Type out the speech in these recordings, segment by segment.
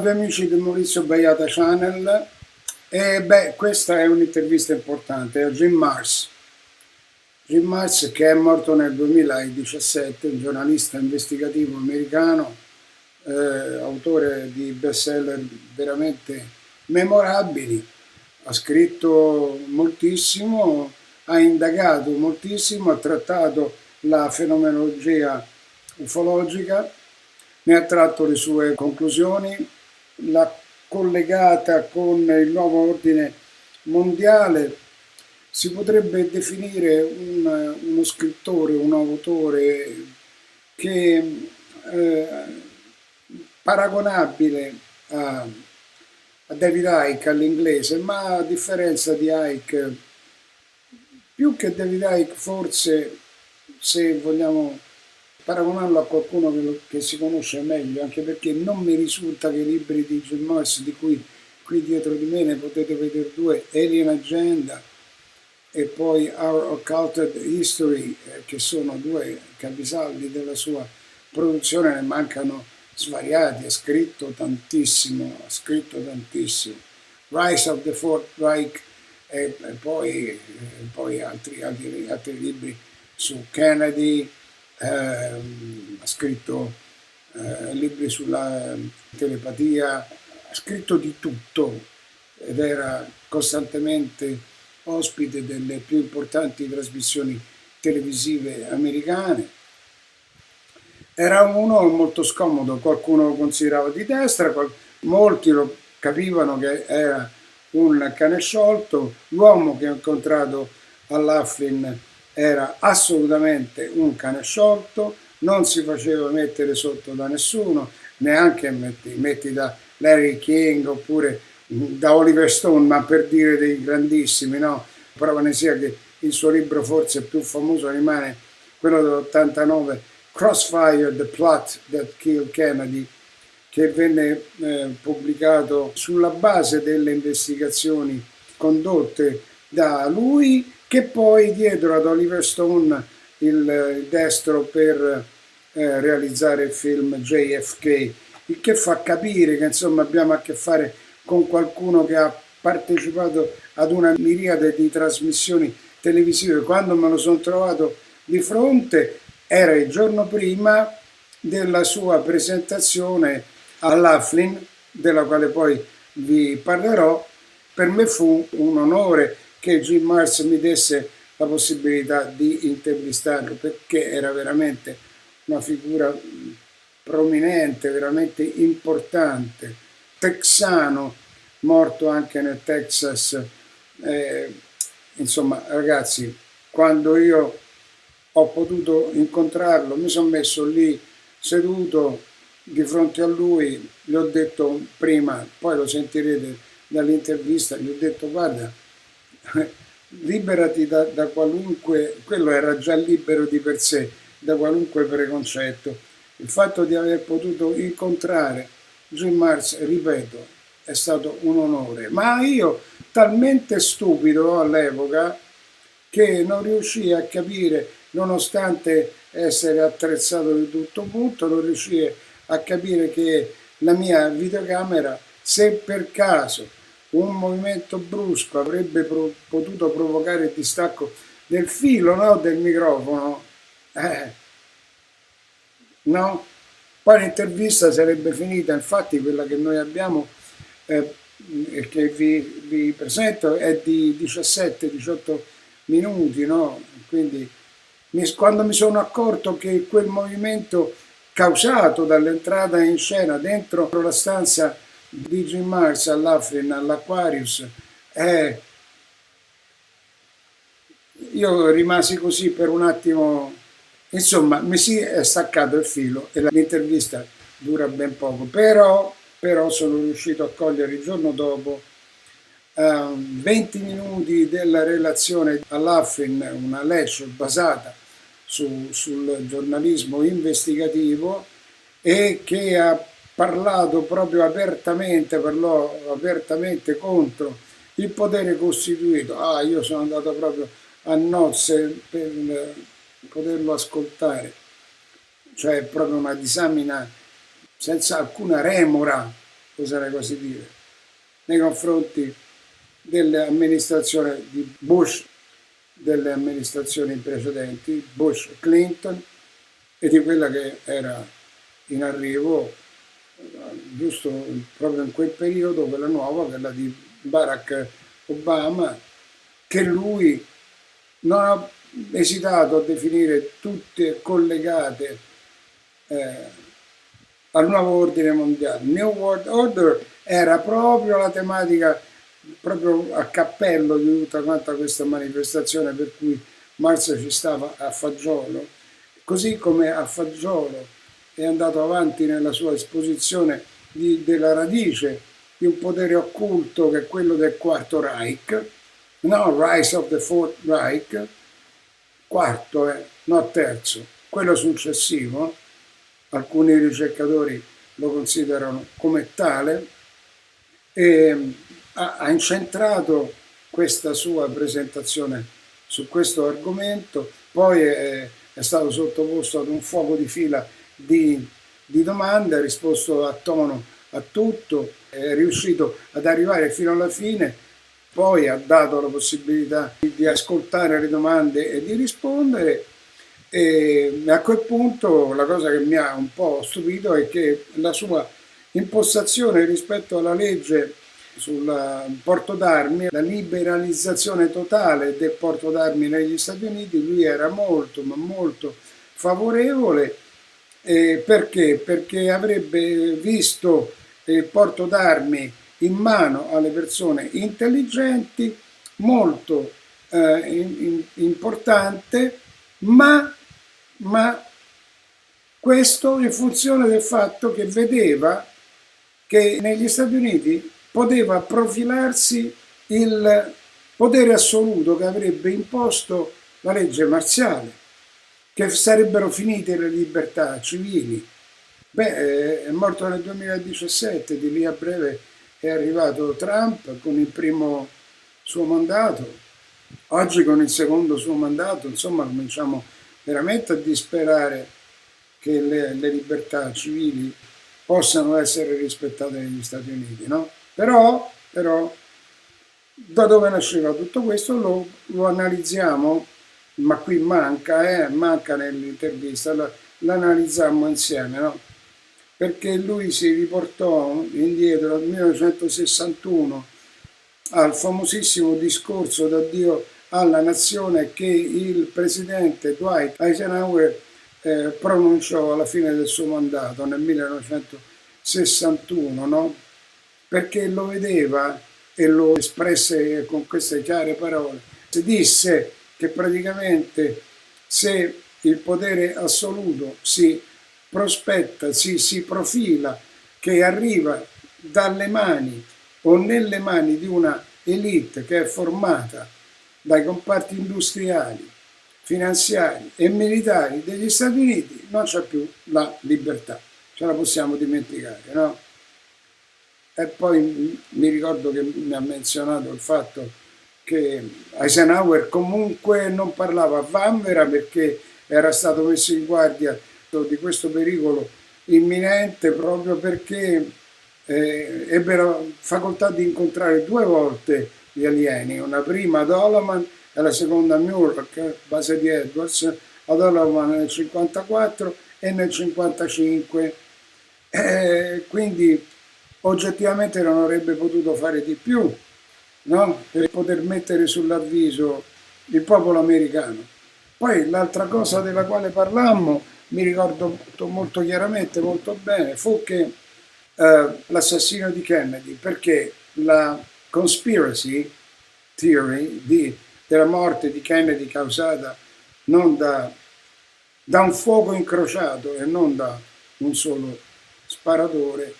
Salve amici del Maurizio Baiata Channel. Questa è un'intervista importante a Jim Marrs. Jim Marrs, che è morto nel 2017, un giornalista investigativo americano, autore di bestseller veramente memorabili, ha scritto moltissimo, ha indagato moltissimo, ha trattato la fenomenologia ufologica, ne ha tratto le sue conclusioni, l'ha collegata con il nuovo ordine mondiale. Si potrebbe definire uno scrittore, un autore che paragonabile a David Icke all'inglese, ma a differenza di Icke, più che David Icke, forse, se vogliamo paragonarlo a qualcuno che si conosce meglio, anche perché non mi risulta che i libri di Jim Marrs, di cui qui dietro di me ne potete vedere due, Alien Agenda e poi Our Occulted History, che sono due capisaldi della sua produzione, ne mancano svariati, ha scritto tantissimo. Rise of the Fourth Reich e poi altri libri su Kennedy, ha scritto libri sulla telepatia, ha scritto di tutto ed era costantemente ospite delle più importanti trasmissioni televisive americane. Era uno molto scomodo, qualcuno lo considerava di destra, molti lo capivano che era un cane sciolto. L'uomo che ho incontrato a Laughlin era assolutamente un cane sciolto, non si faceva mettere sotto da nessuno, neanche metti da Larry King oppure da Oliver Stone, ma per dire dei grandissimi, no? Prova ne sia che il suo libro forse più famoso rimane quello dell'89, Crossfire, The Plot That Killed Kennedy, che venne pubblicato sulla base delle investigazioni condotte da lui, che poi diedero ad Oliver Stone il destro per realizzare il film JFK, il che fa capire che insomma abbiamo a che fare con qualcuno che ha partecipato ad una miriade di trasmissioni televisive. Quando me lo sono trovato di fronte era il giorno prima della sua presentazione a Laughlin, della quale poi vi parlerò. Per me fu un onore che Jim Marrs mi desse la possibilità di intervistarlo, perché era veramente una figura prominente, veramente importante, texano, morto anche nel Texas. Insomma, ragazzi, quando io ho potuto incontrarlo, mi sono messo lì seduto di fronte a lui, gli ho detto prima, poi lo sentirete dall'intervista, gli ho detto: guarda, liberati da qualunque, quello era già libero di per sé, da qualunque preconcetto. Il fatto di aver potuto incontrare Jim Marrs, ripeto, è stato un onore, ma io talmente stupido all'epoca che non riuscii a capire, nonostante essere attrezzato di tutto punto, non riuscii a capire che la mia videocamera, se per caso un movimento brusco avrebbe potuto provocare il distacco del filo, no, del microfono, no? Poi l'intervista sarebbe finita. Infatti quella che noi abbiamo che vi presento è di 17-18 minuti, no? Quindi quando mi sono accorto che quel movimento causato dall'entrata in scena dentro la stanza di Jim Marrs a Laughlin, all'Aquarius, io rimasi così per un attimo, insomma mi si è staccato il filo e l'intervista dura ben poco, però sono riuscito a cogliere il giorno dopo 20 minuti della relazione a Laughlin, una lecture basata sul giornalismo investigativo, e che ha parlato proprio apertamente, parlò apertamente contro il potere costituito. Io sono andato proprio a nozze per poterlo ascoltare, cioè proprio una disamina senza alcuna remora oserei quasi dire, nei confronti dell'amministrazione di Bush, delle amministrazioni precedenti, Bush e Clinton, e di quella che era in arrivo giusto proprio in quel periodo, quella nuova, quella di Barack Obama, che lui non ha esitato a definire tutte collegate al nuovo ordine mondiale. New World Order era proprio la tematica, proprio a cappello di tutta quanta questa manifestazione, per cui Marx ci stava a fagiolo, così come a fagiolo è andato avanti nella sua esposizione della radice di un potere occulto che è quello del Quarto Reich, no, Rise of the Fourth Reich, quarto, no terzo, quello successivo, alcuni ricercatori lo considerano come tale, e ha incentrato questa sua presentazione su questo argomento, poi è stato sottoposto ad un fuoco di fila di domande, ha risposto a tono a tutto, è riuscito ad arrivare fino alla fine, poi ha dato la possibilità di ascoltare le domande e di rispondere, e a quel punto la cosa che mi ha un po' stupito è che la sua impostazione rispetto alla legge sul porto d'armi, la liberalizzazione totale del porto d'armi negli Stati Uniti, lui era molto ma molto favorevole. Perché? Perché avrebbe visto il porto d'armi in mano alle persone intelligenti, molto importante, ma questo in funzione del fatto che vedeva che negli Stati Uniti poteva profilarsi il potere assoluto che avrebbe imposto la legge marziale, che sarebbero finite le libertà civili. È morto nel 2017, di lì a breve è arrivato Trump con il primo suo mandato, oggi con il secondo suo mandato, insomma cominciamo veramente a disperare che le libertà civili possano essere rispettate negli Stati Uniti, no? Però da dove nasceva tutto questo lo analizziamo, ma qui manca nell'intervista, l'analizziamo insieme, no? Perché lui si riportò indietro al 1961 al famosissimo discorso d'addio alla nazione che il presidente Dwight Eisenhower pronunciò alla fine del suo mandato nel 1961, no? Perché lo vedeva e lo espresse con queste chiare parole. Si disse che praticamente se il potere assoluto si prospetta, si profila, che arriva dalle mani o nelle mani di una elite che è formata dai comparti industriali, finanziari e militari degli Stati Uniti, non c'è più la libertà, ce la possiamo dimenticare, no? E poi mi ricordo che mi ha menzionato il fatto che Eisenhower comunque non parlava a vanvera perché era stato messo in guardia di questo pericolo imminente, proprio perché ebbe la facoltà di incontrare 2 volte gli alieni, una prima ad Olaman e la seconda a Newark, base di Edwards, ad Olaman nel 1954 e nel 1955. Quindi oggettivamente non avrebbe potuto fare di più, no? Per poter mettere sull'avviso il popolo americano. Poi l'altra cosa della quale parlammo, mi ricordo molto chiaramente, molto bene, fu che l'assassinio di Kennedy, perché la conspiracy theory della morte di Kennedy causata non da un fuoco incrociato e non da un solo sparatore,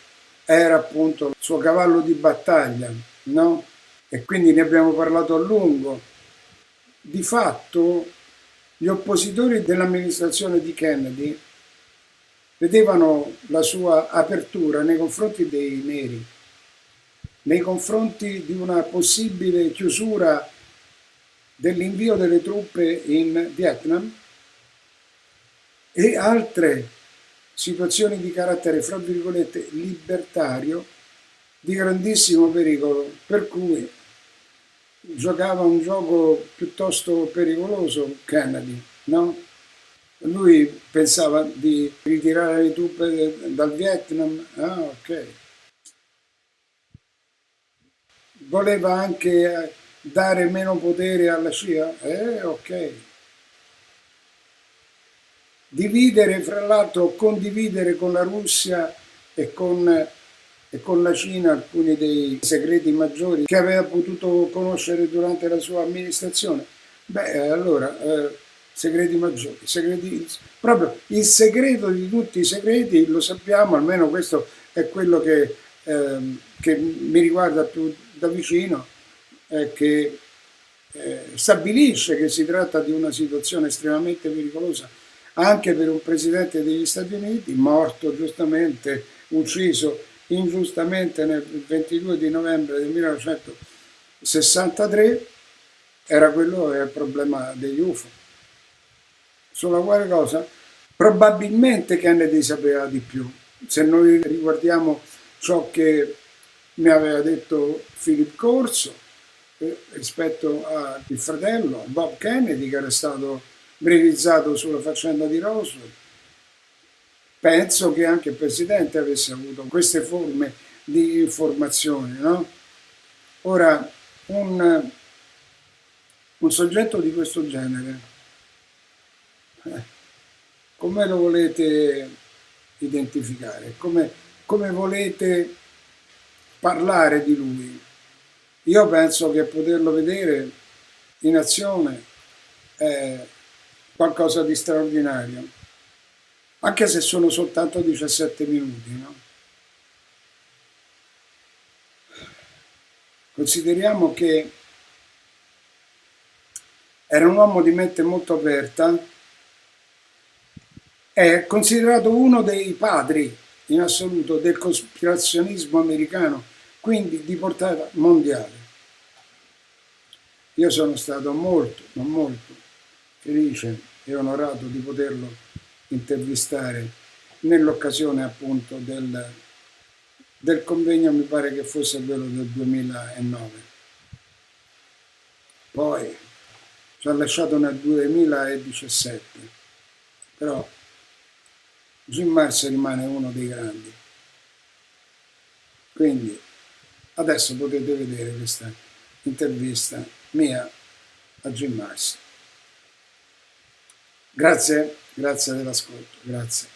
era appunto il suo cavallo di battaglia, no? E quindi ne abbiamo parlato a lungo. Di fatto gli oppositori dell'amministrazione di Kennedy vedevano la sua apertura nei confronti dei neri, nei confronti di una possibile chiusura dell'invio delle truppe in Vietnam e altre situazioni di carattere, fra virgolette, libertario, di grandissimo pericolo, per cui giocava un gioco piuttosto pericoloso Kennedy, no? Lui pensava di ritirare le truppe dal Vietnam, ah ok. Voleva anche dare meno potere alla CIA, ok. Dividere, fra l'altro condividere con la Russia e con la Cina alcuni dei segreti maggiori che aveva potuto conoscere durante la sua amministrazione. Beh, allora, segreti maggiori, proprio il segreto di tutti i segreti, lo sappiamo, almeno questo è quello che mi riguarda più da vicino, che stabilisce che si tratta di una situazione estremamente pericolosa anche per un presidente degli Stati Uniti, morto giustamente, ucciso ingiustamente nel 22 di novembre del 1963, era quello il problema degli UFO. Sulla quale cosa probabilmente Kennedy sapeva di più. Se noi riguardiamo ciò che mi aveva detto Philip Corso rispetto al fratello Bob Kennedy, che era stato brevizzato sulla faccenda di Roswell, penso che anche il Presidente avesse avuto queste forme di informazione, no? Ora, un soggetto di questo genere, come lo volete identificare? Come volete parlare di lui? Io penso che poterlo vedere in azione è qualcosa di straordinario, anche se sono soltanto 17 minuti, no? Consideriamo che era un uomo di mente molto aperta, è considerato uno dei padri in assoluto del cospirazionismo americano, quindi di portata mondiale. Io sono stato molto, ma molto felice e onorato di poterlo intervistare nell'occasione appunto del convegno, mi pare che fosse quello del 2009. Poi ci ha lasciato nel 2017, però Jim Mars rimane uno dei grandi. Quindi adesso potete vedere questa intervista mia a Jim Mars. Grazie dell'ascolto, grazie.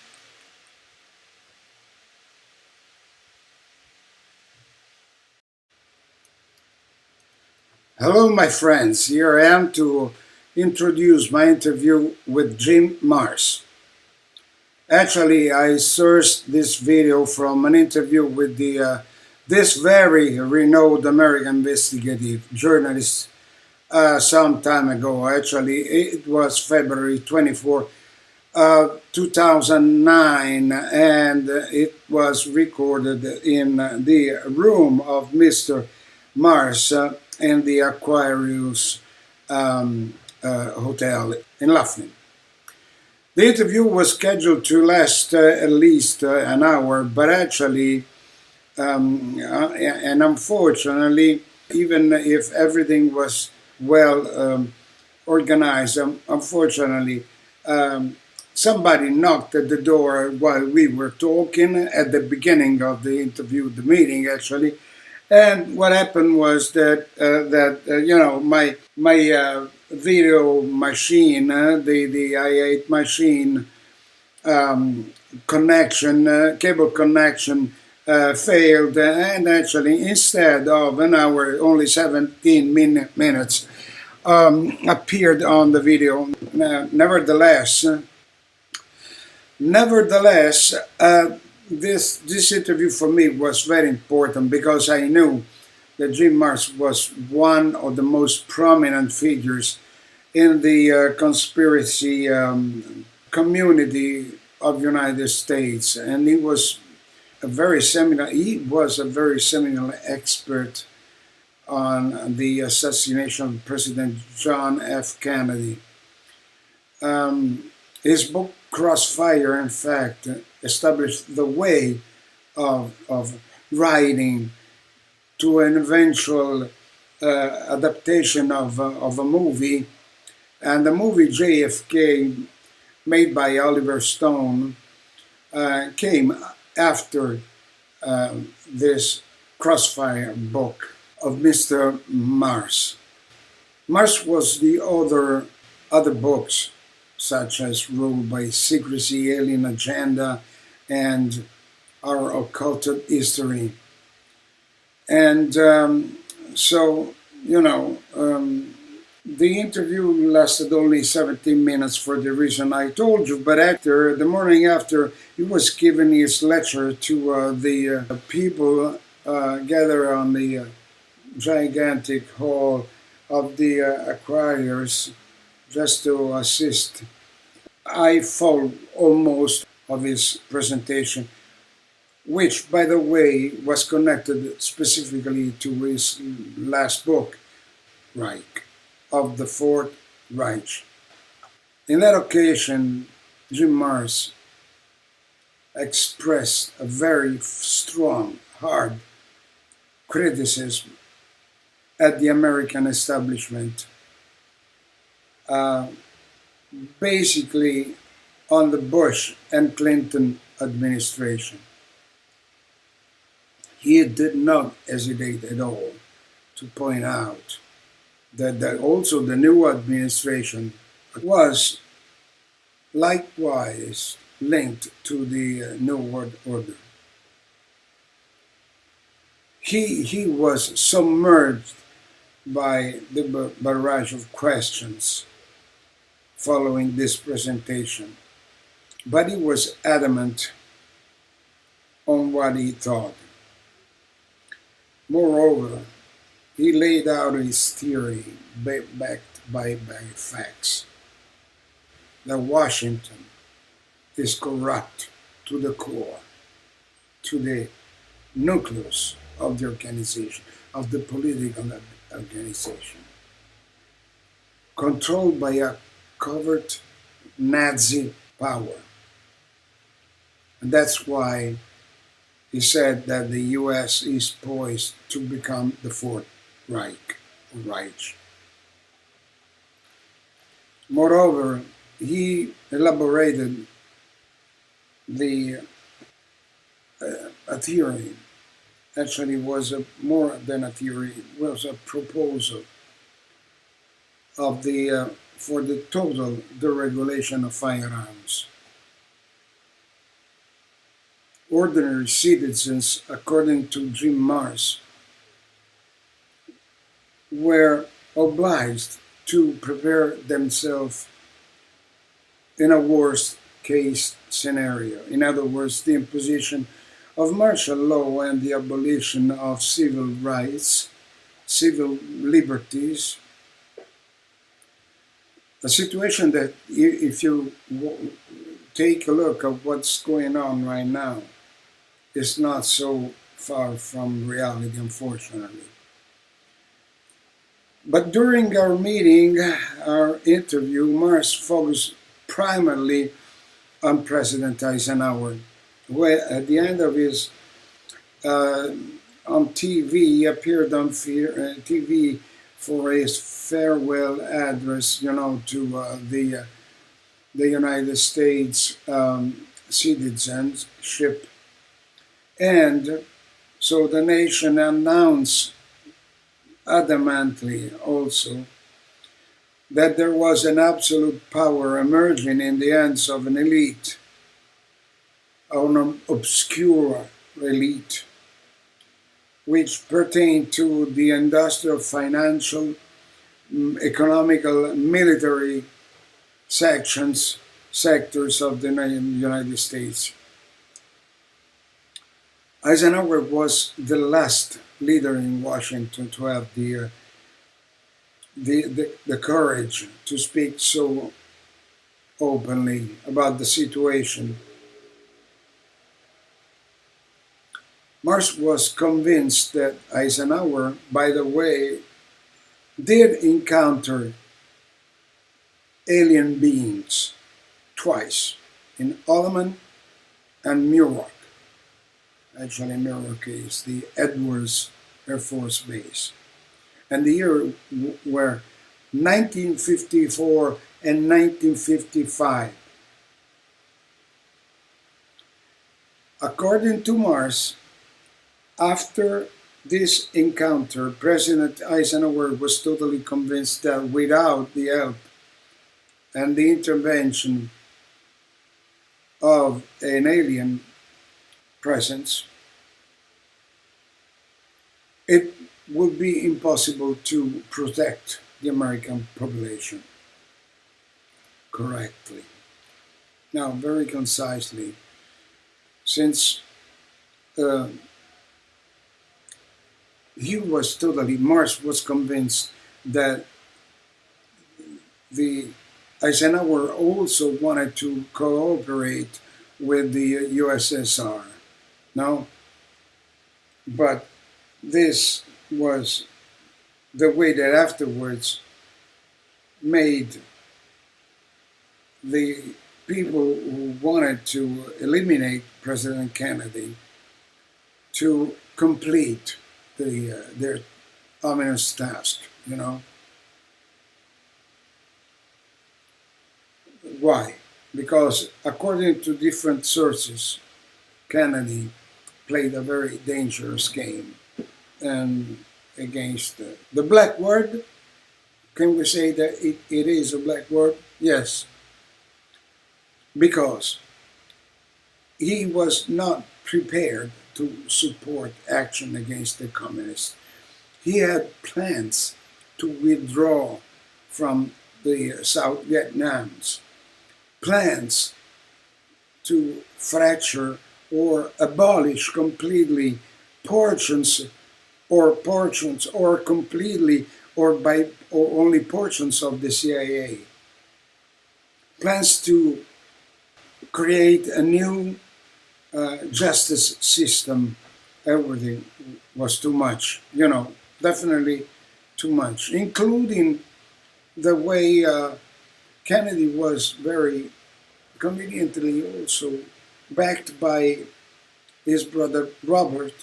Hello, my friends. Here I am to introduce my interview with Jim Mars. Actually, I sourced this video from an interview with this very renowned American investigative journalist some time ago. Actually, it was February 24, 2009, and it was recorded in the room of Mr. Mars in the Aquarius Hotel in Laughlin. The interview was scheduled to last at least an hour, but actually, and unfortunately, even if everything was well organized, unfortunately, somebody knocked at the door while we were talking at the beginning of the interview, the meeting actually. And what happened was that my video machine, the i8 machine connection, cable connection failed, and actually instead of an hour, only 17 minutes appeared on the video. Nevertheless, this interview for me was very important because I knew that Jim Mars was one of the most prominent figures in the conspiracy community of United States, and he was a very seminal expert on the assassination of President John F. Kennedy. His book Crossfire, in fact, established the way of writing to an eventual adaptation of a movie. And the movie JFK, made by Oliver Stone, came after this Crossfire book of Mr. Mars. Mars was the other books, such as Ruled by Secrecy, Alien Agenda, and Our Occulted History. And so, the interview lasted only 17 minutes for the reason I told you, but the morning after, he was giving his lecture to the people gathered on the gigantic hall of the Aquarius just to assist. I followed almost of his presentation, which, by the way, was connected specifically to his last book, Reich, of the Fourth Reich. In that occasion, Jim Mars expressed a very strong, hard criticism at the American establishment, basically on the Bush and Clinton administration. He did not hesitate at all to point out that also the new administration was likewise linked to the New World Order. He was submerged by the barrage of questions following this presentation, but he was adamant on what he thought. Moreover, he laid out his theory backed by facts that Washington is corrupt to the core, to the nucleus of the organization, of the political organization, controlled by a covert Nazi power. And that's why he said that the US is poised to become the Fourth Reich. Moreover, he elaborated a theory. Actually, was more than a theory; it was a proposal of for the total deregulation of firearms. Ordinary citizens, according to Jim Mars, were obliged to prepare themselves in a worst-case scenario. In other words, the imposition of martial law and the abolition of civil rights, civil liberties. A situation that, if you take a look at what's going on right now, is not so far from reality, unfortunately. But during our meeting, our interview, Mars focused primarily on President Eisenhower, where at the end of his on TV, he appeared on TV for his farewell address, to the United States citizenship. And so the nation announced adamantly also that there was an absolute power emerging in the hands of an elite, an obscure elite, which pertained to the industrial, financial, economical, military sectors of the United States. Eisenhower was the last leader in Washington to have the courage to speak so openly about the situation. Mars was convinced that Eisenhower, by the way, did encounter alien beings twice, in Alleman and Muroc. Actually, Muroc is the Edwards Air Force Base. And the year were 1954 and 1955. According to Mars, after this encounter, President Eisenhower was totally convinced that without the help and the intervention of an alien presence, it would be impossible to protect the American population correctly. Now, very concisely, since Mars was convinced that the Eisenhower also wanted to cooperate with the USSR. No? But this was the way that afterwards made the people who wanted to eliminate President Kennedy to complete their ominous task, you know. Why? Because according to different sources, Kennedy played a very dangerous game and against the black word. Can we say that it is a black word? Yes. Because he was not prepared to support action against the communists. He had plans to withdraw from the South Vietnam's, plans to fracture or abolish completely portions or completely or only portions of the CIA. Plans to create a new justice system. Everything was too much, you know, definitely too much, including the way Kennedy was very conveniently also backed by his brother Robert,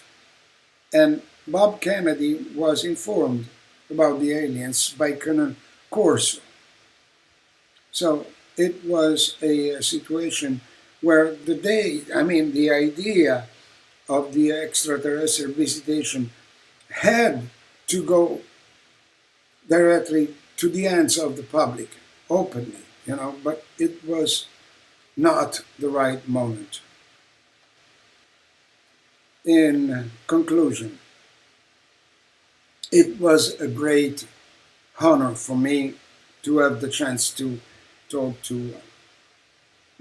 and Bob Kennedy was informed about the aliens by Colonel Corso. So it was a situation where the idea of the extraterrestrial visitation had to go directly to the hands of the public, openly, you know, but it was not the right moment. In conclusion, it was a great honor for me to have the chance to talk to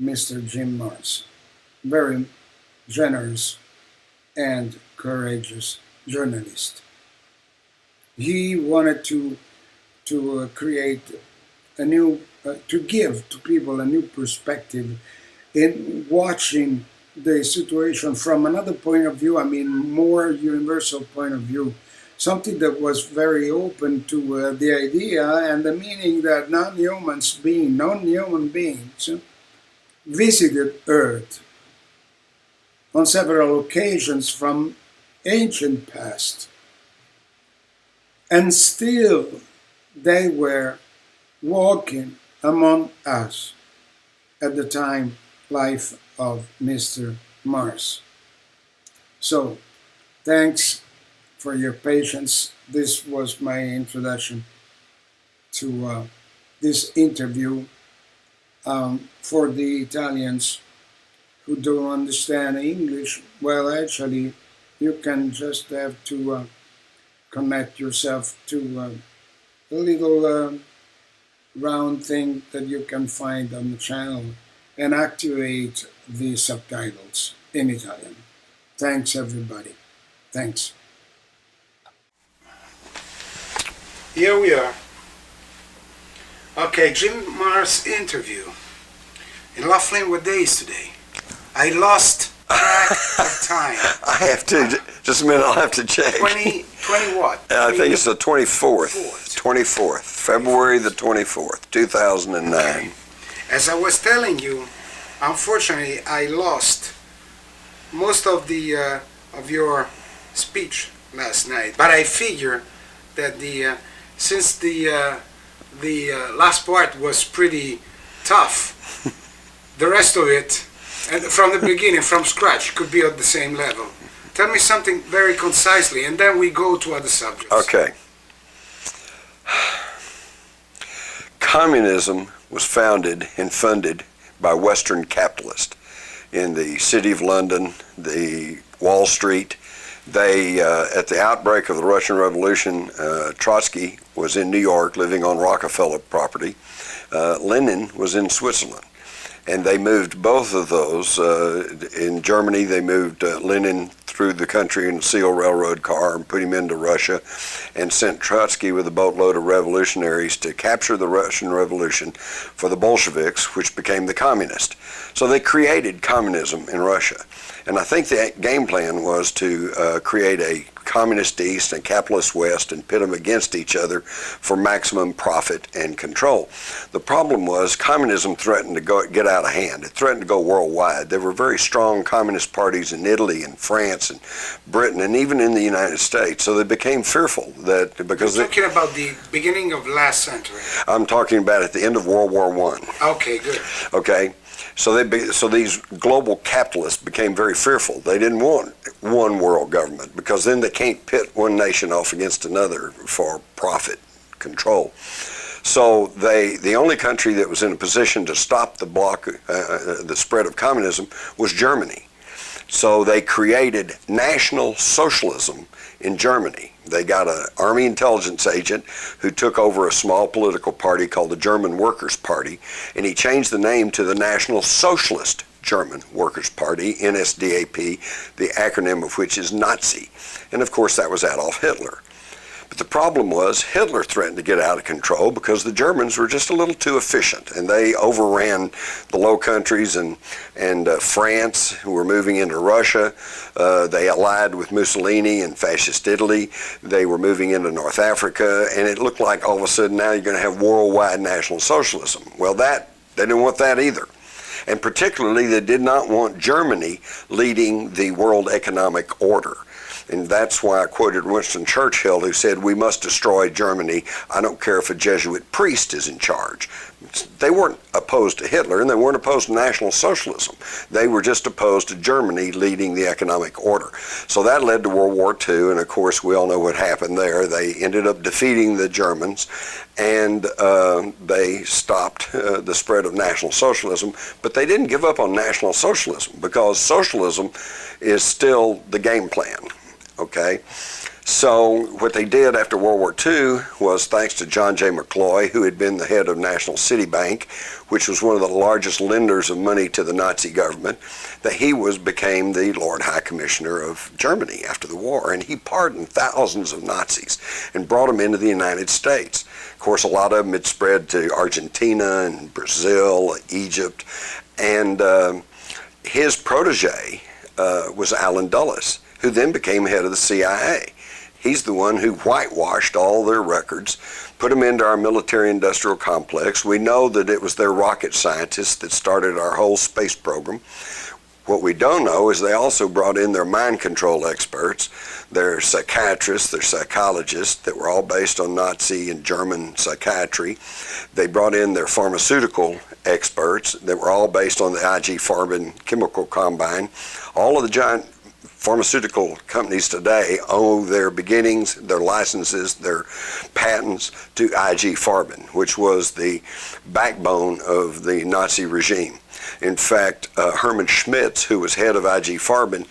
Mr. Jim Mars, very generous and courageous journalist. He wanted to create a new, to give to people a new perspective in watching the situation from another point of view, more universal point of view, something that was very open to the idea and the meaning that non-human beings visited Earth on several occasions from ancient past, and still they were walking among us at the time life of Mr. Mars. So, thanks for your patience. This was my introduction to this interview. For the Italians who don't understand English, well, actually, you can just have to connect yourself to a little round thing that you can find on the channel and activate the subtitles in Italian. Thanks, everybody. Thanks. Here we are. Okay, Jim Mars interview. In Laughlin, what day is today? I lost track of time. I have to, just a minute, I'll have to check. 20 what? I think it's the 24th. 24th, February the 24th, 2009. Okay. As I was telling you, unfortunately, I lost most of the of your speech last night, but I figure that since the last part was pretty tough, the rest of it, and from the beginning, from scratch, could be at the same level. Tell me something very concisely, and then we go to other subjects. Okay. Communism was founded and funded by Western capitalists in the City of London, the Wall Street. They, at the outbreak of the Russian Revolution, Trotsky was in New York living on Rockefeller property. Lenin was in Switzerland. And they moved both of those. In Germany, they moved Lenin through the country in a seal railroad car and put him into Russia, and sent Trotsky with a boatload of revolutionaries to capture the Russian Revolution for the Bolsheviks, which became the communists. So they created communism in Russia. And I think the game plan was to create a communist East and capitalist West and pit them against each other for maximum profit and control. The problem was communism threatened to get out of hand. It threatened to go worldwide. There were very strong communist parties in Italy and France and Britain and even in the United States. So they became fearful that because You're talking about the beginning of last century. I'm talking about at the end of World War I. Okay, good. Okay. So these global capitalists became very fearful. They didn't want one world government because then they can't pit one nation off against another for profit control. So the only country that was in a position to stop the spread of communism was Germany. So they created National Socialism in Germany. They got an army intelligence agent who took over a small political party called the German Workers' Party, and he changed the name to the National Socialist German Workers' Party, NSDAP, the acronym of which is Nazi. And of course that was Adolf Hitler. But the problem was Hitler threatened to get out of control because the Germans were just a little too efficient, and they overran the Low Countries and France, who were moving into Russia. They allied with Mussolini and fascist Italy. They were moving into North Africa, and it looked like all of a sudden now you're going to have worldwide National Socialism. Well, they didn't want that either. And particularly, they did not want Germany leading the world economic order. And that's why I quoted Winston Churchill, who said, "We must destroy Germany. I don't care if a Jesuit priest is in charge." They weren't opposed to Hitler, and they weren't opposed to National Socialism. They were just opposed to Germany leading the economic order. So that led to World War II, and of course we all know what happened there. They ended up defeating the Germans, and they stopped the spread of National Socialism. But they didn't give up on National Socialism, because socialism is still the game plan. Okay, so what they did after World War II was, thanks to John J. McCloy, who had been the head of National City Bank, which was one of the largest lenders of money to the Nazi government, that he became the Lord High Commissioner of Germany after the war, and he pardoned thousands of Nazis and brought them into the United States. Of course, a lot of them had spread to Argentina and Brazil, Egypt, and his protege was Allen Dulles, who then became head of the CIA. He's the one who whitewashed all their records, put them into our military-industrial complex. We know that it was their rocket scientists that started our whole space program. What we don't know is they also brought in their mind control experts, their psychiatrists, their psychologists that were all based on Nazi and German psychiatry. They brought in their pharmaceutical experts that were all based on the IG Farben chemical combine. All of the giant pharmaceutical companies today owe their beginnings, their licenses, their patents to IG Farben, which was the backbone of the Nazi regime. In fact, Hermann Schmitz, who was head of IG Farben,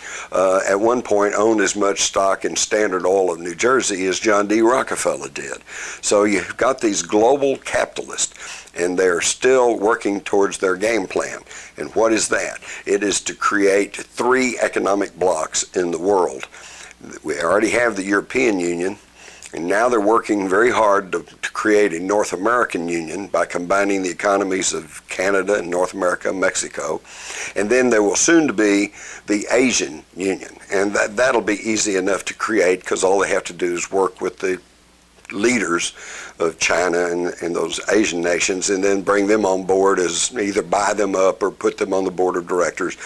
at one point owned as much stock in Standard Oil of New Jersey as John D. Rockefeller did. So you've got these global capitalists, and they're still working towards their game plan. And what is that? It is to create 3 economic blocks in the world. We already have the European Union, and now they're working very hard to create a North American Union by combining the economies of Canada and North America, Mexico. And then there will soon to be the Asian Union. And that'll be easy enough to create, because all they have to do is work with the leaders of China and those Asian nations, and then bring them on board as either buy them up or put them on the board of directors.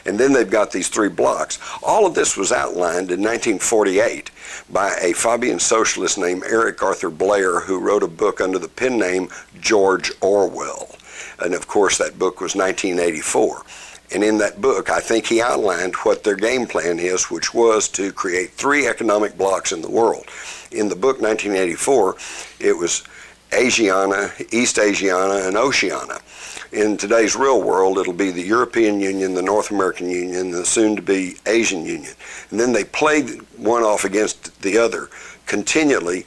And then they've got these three blocks. All of this was outlined in 1948 by a Fabian socialist named Eric Arthur Blair, who wrote a book under the pen name George Orwell. And of course that book was 1984. And in that book, I think he outlined what their game plan is, which was to create three economic blocks in the world. In the book 1984, it was Asiana, East Asiana, and Oceania. In today's real world, it'll be the European Union, the North American Union, the soon-to-be Asian Union. And then they played one off against the other continually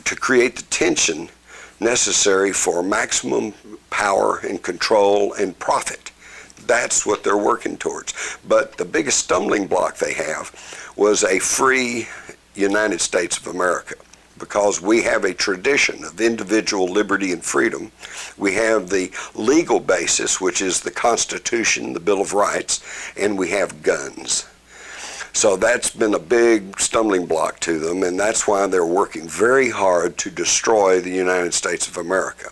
to create the tension necessary for maximum power and control and profit. That's what they're working towards. But the biggest stumbling block they have was a free United States of America, because we have a tradition of individual liberty and freedom. We have the legal basis, which is the Constitution, the Bill of Rights, and we have guns. So that's been a big stumbling block to them, and that's why they're working very hard to destroy the United States of America.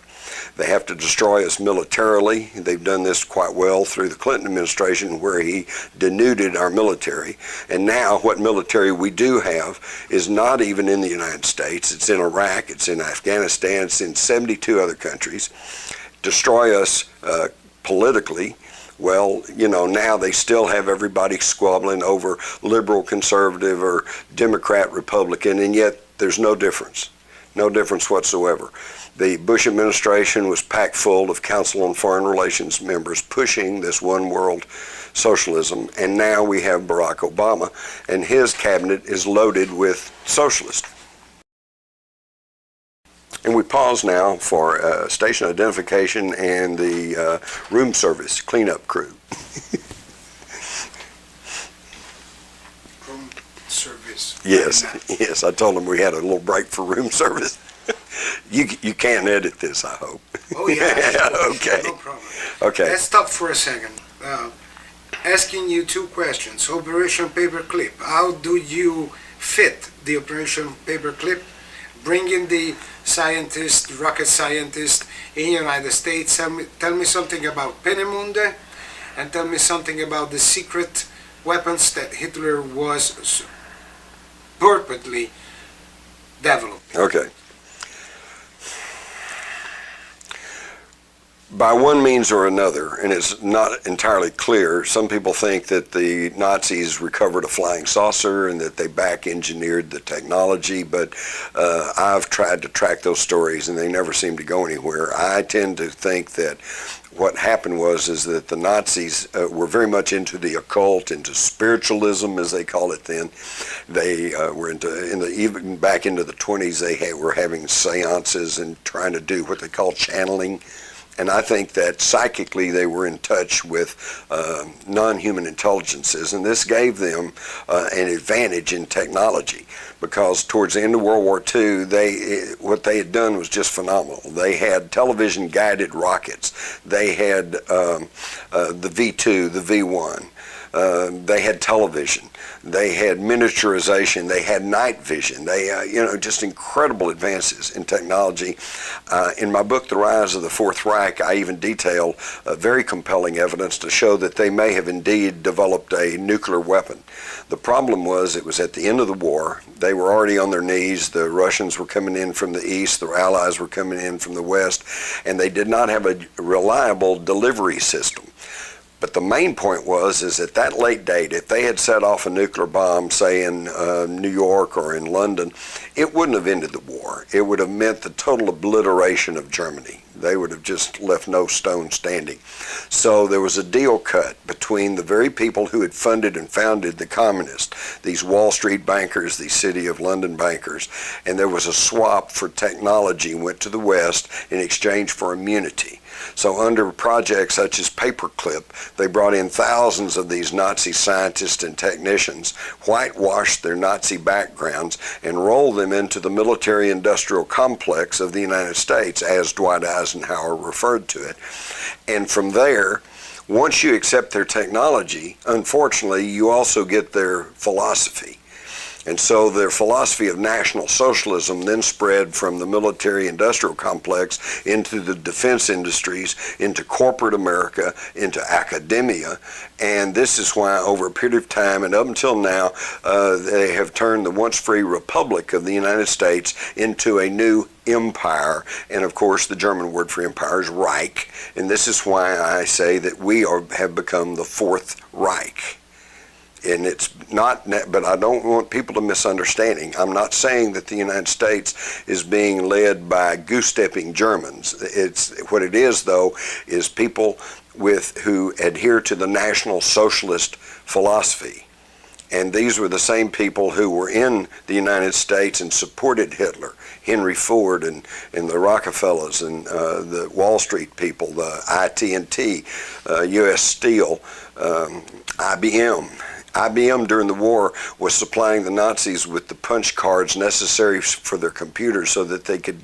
They have to destroy us militarily. They've done this quite well through the Clinton administration, where he denuded our military. And now what military we do have is not even in the United States. It's in Iraq, it's in Afghanistan, it's in 72 other countries. Destroy us politically. Well, you know, now they still have everybody squabbling over liberal, conservative, or Democrat, Republican, and yet there's no difference. No difference whatsoever. The Bush administration was packed full of Council on Foreign Relations members pushing this one world socialism, and now we have Barack Obama, and his cabinet is loaded with socialists. And we pause now for station identification and the room service cleanup crew. Room service. Yes, I told them we had a little break for room service. You can't edit this, I hope. Oh, yeah. Okay. No problem. Okay. Let's stop for a second. Asking you two questions. Operation Paperclip. How do you fit the Operation Paperclip? Bringing the scientist, rocket scientist in the United States. Tell me something about Peenemünde, and tell me something about the secret weapons that Hitler was purposely developing. Okay. By one means or another, and it's not entirely clear, some people think that the Nazis recovered a flying saucer and that they back-engineered the technology, but I've tried to track those stories and they never seem to go anywhere. I tend to think that what happened is that the Nazis were very much into the occult, into spiritualism, as they call it then. They were even back into the 20s, they were having seances and trying to do what they call channeling. And I think that psychically they were in touch with non-human intelligences, and this gave them an advantage in technology, because towards the end of World War II, what they had done was just phenomenal. They had television-guided rockets. They had the V2, the V1. They had television. They had miniaturization. They had night vision. They, just incredible advances in technology. In my book, The Rise of the Fourth Reich, I even detail very compelling evidence to show that they may have indeed developed a nuclear weapon. The problem was it was at the end of the war. They were already on their knees. The Russians were coming in from the east. Their allies were coming in from the west. And they did not have a reliable delivery system. But the main point is at that late date, if they had set off a nuclear bomb, say in New York or in London, it wouldn't have ended the war. It would have meant the total obliteration of Germany. They would have just left no stone standing. So there was a deal cut between the very people who had funded and founded the communists, these Wall Street bankers, these City of London bankers, and there was a swap for technology went to the West in exchange for immunity. So under projects such as Paperclip, they brought in thousands of these Nazi scientists and technicians, whitewashed their Nazi backgrounds, and rolled them into the military-industrial complex of the United States, as Dwight Eisenhower referred to it. And from there, once you accept their technology, unfortunately, you also get their philosophy. And so their philosophy of National Socialism then spread from the military-industrial complex into the defense industries, into corporate America, into academia. And this is why over a period of time and up until now, they have turned the once free Republic of the United States into a new empire. And of course, the German word for empire is Reich. And this is why I say that we have become the Fourth Reich. And it's not, but I don't want people to misunderstanding. I'm not saying that the United States is being led by goose-stepping Germans. It's what it is, though, is people who adhere to the National Socialist philosophy. And these were the same people who were in the United States and supported Hitler. Henry Ford and the Rockefellers and the Wall Street people, the IT&T, U.S. Steel, IBM. IBM during the war was supplying the Nazis with the punch cards necessary for their computers so that they could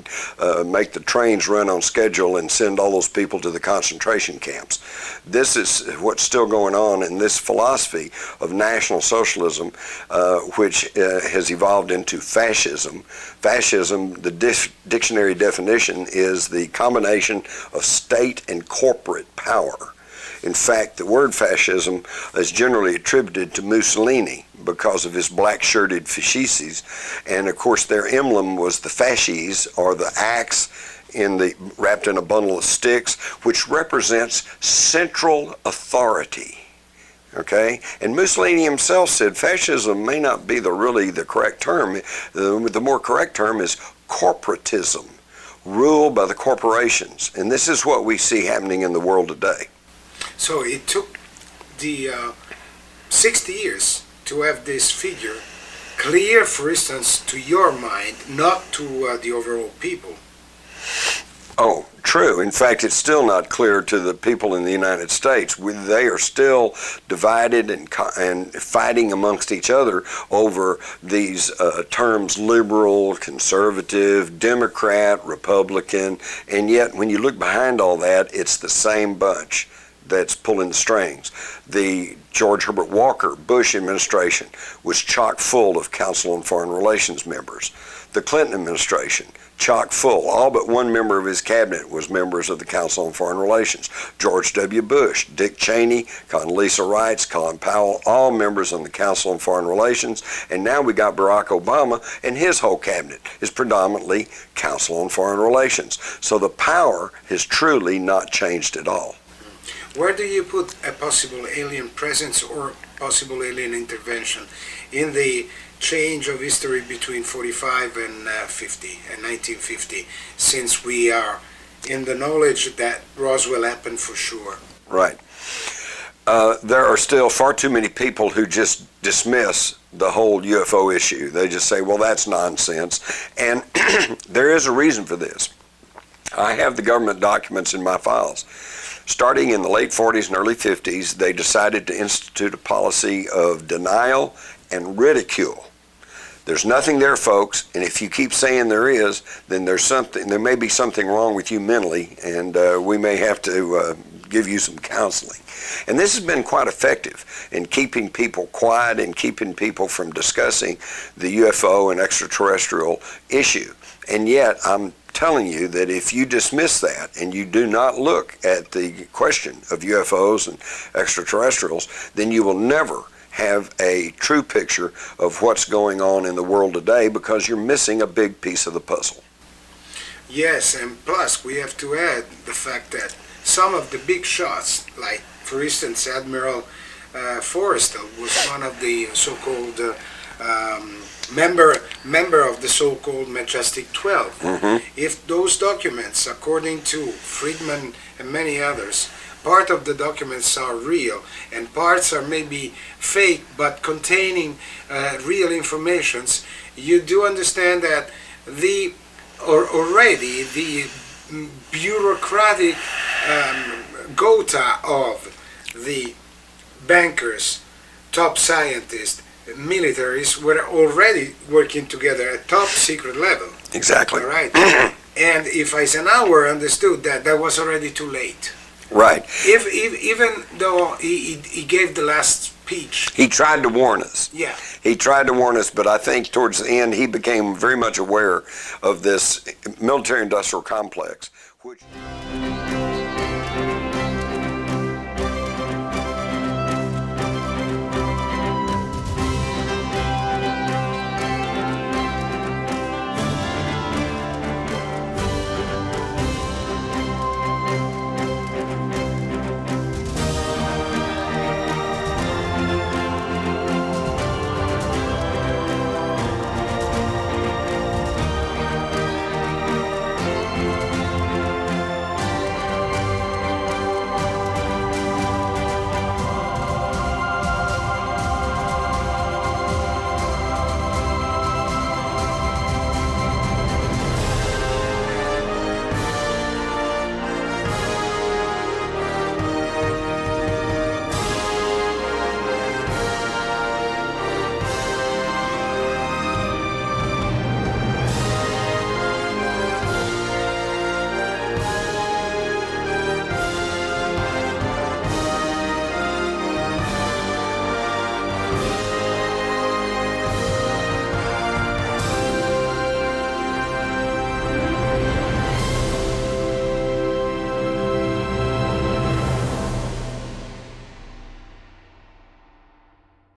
make the trains run on schedule and send all those people to the concentration camps. This is what's still going on in this philosophy of National Socialism, which has evolved into fascism. Fascism, the dictionary definition, is the combination of state and corporate power. In fact, the word fascism is generally attributed to Mussolini because of his black-shirted fascistes. And of course, their emblem was the fasces, or the axe wrapped in a bundle of sticks, which represents central authority. Okay? And Mussolini himself said fascism may not be really the correct term. The more correct term is corporatism, rule by the corporations. And this is what we see happening in the world today. So it took the 60 years to have this figure clear, for instance, to your mind, not to the overall people. Oh, true. In fact, it's still not clear to the people in the United States. They are still divided and fighting amongst each other over these terms: liberal, conservative, Democrat, Republican, and yet when you look behind all that, it's the same bunch that's pulling the strings. The George Herbert Walker Bush administration was chock full of Council on Foreign Relations members. The Clinton administration, chock full. All but one member of his cabinet was members of the Council on Foreign Relations. George W. Bush, Dick Cheney, Condoleezza Rice, Colin Powell, all members on the Council on Foreign Relations. And now we got Barack Obama, and his whole cabinet is predominantly Council on Foreign Relations. So the power has truly not changed at all. Where do you put a possible alien presence or possible alien intervention in the change of history between 45 and 1950, since we are in the knowledge that Roswell happened for sure? Right. There are still far too many people who just dismiss the whole UFO issue. They just say, well, that's nonsense. And there is a reason for this. I have the government documents in my files. Starting in the late 40s and early 50s, they decided to institute a policy of denial and ridicule. There's nothing there, folks, and if you keep saying there is, then there may be something wrong with you mentally, and we may have to give you some counseling. And this has been quite effective in keeping people quiet and keeping people from discussing the UFO and extraterrestrial issue. And yet, I'm telling you that if you dismiss that and you do not look at the question of UFOs and extraterrestrials, then you will never have a true picture of what's going on in the world today, because you're missing a big piece of the puzzle. Yes, and plus we have to add the fact that some of the big shots, like for instance Admiral Forrestal was one of the so-called member of the so-called Majestic 12. Mm-hmm. If those documents, according to Friedman and many others, part of the documents are real and parts are maybe fake but containing real informations, you do understand that already the bureaucratic gotha of the bankers, top scientists, militaries were already working together at top secret level. Exactly. All right. And if Eisenhower understood that, that was already too late. Right. Even though he gave the last peach. He tried to warn us. Yeah. He tried to warn us, but I think towards the end he became very much aware of this military-industrial complex, which...